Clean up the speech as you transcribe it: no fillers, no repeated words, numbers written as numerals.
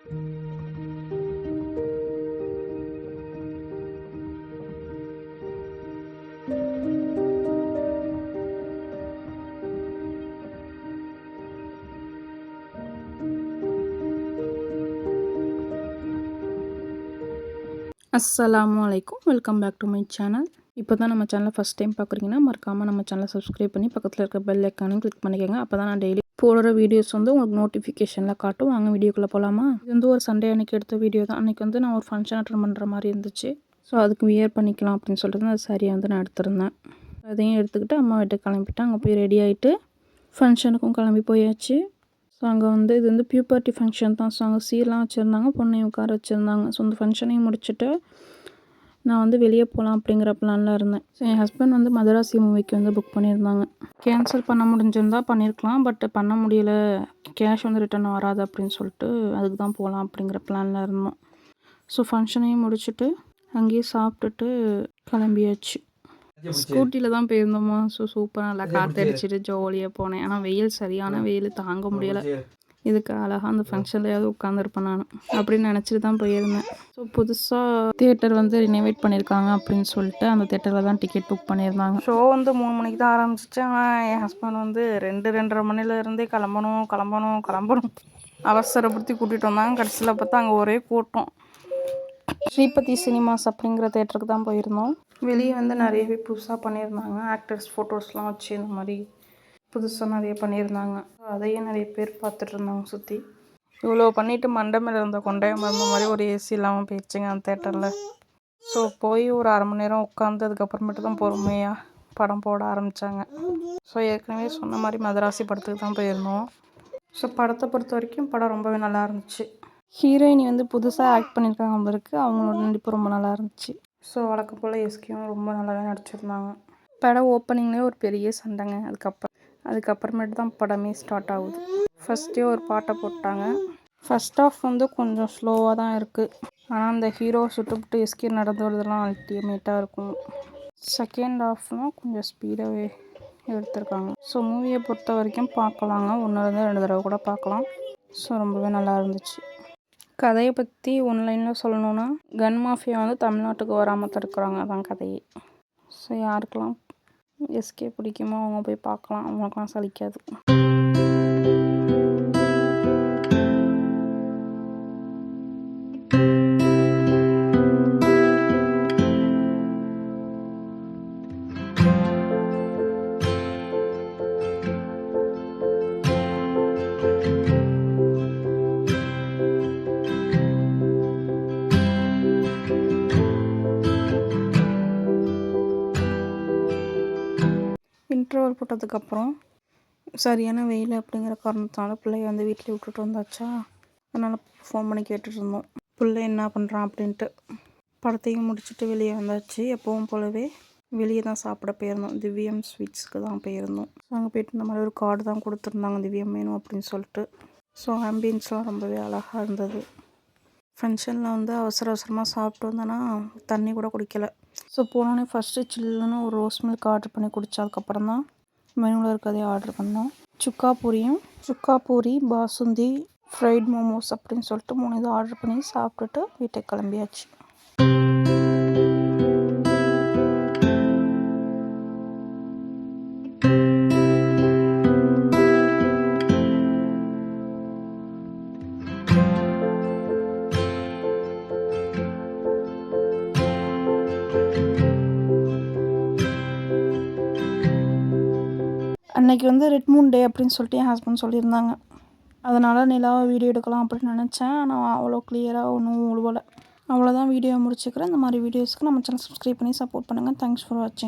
அஸ்ஸலாமு அலைக்கும். Welcome back to my channel. இப்போ தான் நம்ம சேனலை ஃபஸ்ட் டைம் பார்க்குறீங்கன்னா மறக்காமல் நம்ம சேனலை சப்ஸ்கிரைப் பண்ணி பக்கத்தில் இருக்க பெல் ஐக்கானையும் கிளிக் பண்ணிக்கோங்க. அப்போ தான் நான் டெய்லி போடுற வீடியோஸ் வந்து உங்களுக்கு நோட்டிஃபிகேஷனில் காட்டும். வாங்க வீடியோக்குள்ளே போகலாமா? இது வந்து ஒரு சண்டே அன்றைக்கி எடுத்த வீடியோ தான். அன்றைக்கி வந்து நான் ஒரு ஃபங்க்ஷன் அட்டன் பண்ணுற மாதிரி இருந்துச்சு. ஸோ அதுக்கு வியர் பண்ணிக்கலாம் அப்படின்னு சொல்லிட்டு அந்த சாரியை வந்து நான் எடுத்திருந்தேன். அதையும் எடுத்துக்கிட்டு அம்மா வீட்டுக்கு கிளம்பிட்டேன். அங்கே போய் ரெடி ஆகிட்டு ஃபங்க்ஷனுக்கும் கிளம்பி போயாச்சு. ஸோ அங்கே வந்து இது வந்து பியூபர்ட்டி ஃபங்க்ஷன் தான். ஸோ அங்கே சீர்லாம் வச்சுருந்தாங்க, பொண்ணையும் உட்கார வச்சுருந்தாங்க. ஸோ அந்த ஃபங்க்ஷனையும் முடிச்சுட்டு நான் வந்து வெளியே போகலாம் அப்படிங்கிற பிளானில் இருந்தேன். ஸோ என் ஹஸ்பண்ட் வந்து மதராசி மூவிக்கு வந்து புக் பண்ணியிருந்தாங்க. கேன்சல் பண்ண முடிஞ்சிருந்தால் பண்ணியிருக்கலாம், பட் பண்ண முடியல, கேஷ் வந்து ரிட்டர்ன் வராது அப்படின்னு சொல்லிட்டு அதுக்கு தான் போகலாம் அப்படிங்கிற பிளானில் இருந்தோம். ஸோ ஃபங்க்ஷனையும் முடிச்சுட்டு அங்கேயே சாப்பிட்டுட்டு கிளம்பியாச்சு. ஸ்கூட்டியில் தான் போயிருந்தோமா. ஸோ சூப்பராக நல்லா காற்றடிச்சிட்டு ஜாலியாக போனேன். ஆனால் வெயில் சரியான வெயில் தாங்க முடியலை. இதுக்கு அழகாக அந்த ஃபங்க்ஷன்லையாவது உட்காந்துருப்பேன் நான் அப்படின்னு நினச்சிட்டு தான் போயிருந்தேன். ஸோ புதுசாக தியேட்டர் வந்து ரினோவேட் பண்ணியிருக்காங்க அப்படின்னு சொல்லிட்டு அந்த தியேட்டரில் தான் டிக்கெட் புக் பண்ணியிருந்தாங்க. ஷோ வந்து 3 மணிக்கு தான் ஆரம்பிச்சிச்சு. ஆனால் என் ஹஸ்பண்ட் வந்து 2-2:30 மணிலேருந்தே கிளம்பணும் அவசரப்படுத்தி கூட்டிகிட்டு வந்தாங்க. கடைசியில் பார்த்தா அங்கே ஒரே கூட்டம். ஸ்ரீபதி சினிமாஸ் அப்படிங்கிற தேட்டருக்கு தான் போயிருந்தோம். வெளியே வந்து நிறையவே புதுசாக பண்ணியிருந்தாங்க. ஆக்டர்ஸ் ஃபோட்டோஸ்லாம் வச்சு இந்த மாதிரி புதுசாக நிறைய பண்ணியிருந்தாங்க. அதையே நிறைய பேர் பார்த்துட்டு இருந்தாங்க சுற்றி. இவ்வளோ பண்ணிவிட்டு மண்டை மேலே இருந்த கொண்டையம் இருந்த மாதிரி ஒரு ஏசி இல்லாமல் போயிடுச்சுங்க அந்த தேட்டரில். ஸோ போய் ஒரு 1/2 மணி நேரம் உட்காந்து அதுக்கப்புறமேட்டு தான் பொறுமையாக படம் போட ஆரம்பித்தாங்க. ஸோ ஏற்கனவே சொன்ன மாதிரி மதராசி படத்துக்கு தான் போயிருந்தோம். ஸோ படத்தை பொறுத்த வரைக்கும் படம் ரொம்பவே நல்லா இருந்துச்சு. ஹீரோயினி வந்து புதுசாக ஆக்ட் பண்ணியிருக்காங்க அவங்களுக்கு. அவங்களோட நடிப்பு ரொம்ப நல்லா இருந்துச்சு. ஸோ வழக்கம் போல் எஸ்கேவும் ரொம்ப நல்லாவே நடிச்சிருந்தாங்க. படம் ஓப்பனிங்லேயே ஒரு பெரிய சண்டைங்க. அதுக்கப்புறமேட்டு தான் படமே ஸ்டார்ட் ஆகுது. ஃபஸ்ட்டே ஒரு பாட்டை போட்டாங்க. ஃபஸ்ட் ஆஃப் வந்து கொஞ்சம் ஸ்லோவாக தான் இருக்குது. ஆனால் அந்த ஹீரோ சுட்டுவிட்டு எஸ்கே நடந்து வரதெல்லாம் அல்டிமேட்டாக இருக்கும். செகண்ட் ஆஃப்னால் கொஞ்சம் ஸ்பீடாகவே எடுத்திருக்காங்க. ஸோ மூவியை பொறுத்த வரைக்கும் பார்க்கலாங்க. 1-2 தடவை கூட பார்க்கலாம். ஸோ ரொம்பவே நல்லா இருந்துச்சு. கதையை பற்றி ஒன்லைனில் சொல்லணுன்னா, கன் மாஃபியா வந்து தமிழ்நாட்டுக்கு வராமல் தடுக்கிறாங்க. அதான் கதையே. ஸோ யாருக்கெல்லாம் எஸ்கே பிடிக்குமோ அவங்க போய் பார்க்கலாம். அவங்களுக்குலாம் சலிக்காது. இன்டர்வல் போட்டதுக்கப்புறம் சரியான வெயில் அப்படிங்கிற காரணத்தினால பிள்ளைய வந்து வீட்டில் விட்டுட்டு வந்தாச்சா, அதனால் ஃபோன் பண்ணி கேட்டுட்டு இருந்தோம் பிள்ளை என்ன பண்ணுறான் அப்படின்ட்டு. படத்தையும் முடிச்சுட்டு வெளியே வந்தாச்சு. எப்பவும் போலவே வெளியே தான் சாப்பிட போயிருந்தோம். திவ்யம் ஸ்வீட்ஸ்க்கு தான் போயிருந்தோம். ஸோ அங்கே போய்ட்டு இந்த மாதிரி ஒரு கார்டு தான் கொடுத்துருந்தாங்க, திவ்யம் வேணும் அப்படின்னு சொல்லிட்டு. ஸோ ஆம்பியன்ஸ்லாம் ரொம்பவே அழகாக இருந்தது. ஃபங்க்ஷனில் வந்து அவசரமாக சாப்பிட்டு வந்தோன்னா தண்ணி கூட குடிக்கலை. ஸோ போனோடனே ஃபஸ்ட்டு சில்லுன்னு ஒரு ரோஸ் மில்க் ஆர்டர் பண்ணி குடித்ததுக்கப்புறம் தான் மெனுவில் இருக்கிறதே ஆர்டர் பண்ணோம். சுக்கா பூரி, பாசுந்தி, ஃப்ரைட் மோமோஸ் அப்படின்னு சொல்லிட்டு 3 இது ஆர்டர் பண்ணி சாப்பிட்டுட்டு வீட்டுக்கு கிளம்பியாச்சு. அன்றைக்கி வந்து ரெட் மூன் டே அப்படின்னு சொல்லிட்டு என் ஹஸ்பண்ட் சொல்லியிருந்தாங்க. அதனால் நிலாவை வீடியோ எடுக்கலாம் அப்படின்னு நினச்சேன். ஆனால் அவ்வளோ கிளியராக ஒன்றும் உழுவலை. அவ்வளோதான், வீடியோ முடிச்சுக்கிறேன். இந்த மாதிரி வீடியோஸ்க்கு நம்ம சேனல் சப்ஸ்கிரைப் பண்ணி சப்போர்ட் பண்ணுங்கள். தேங்க்ஸ் ஃபார் வாட்சிங்.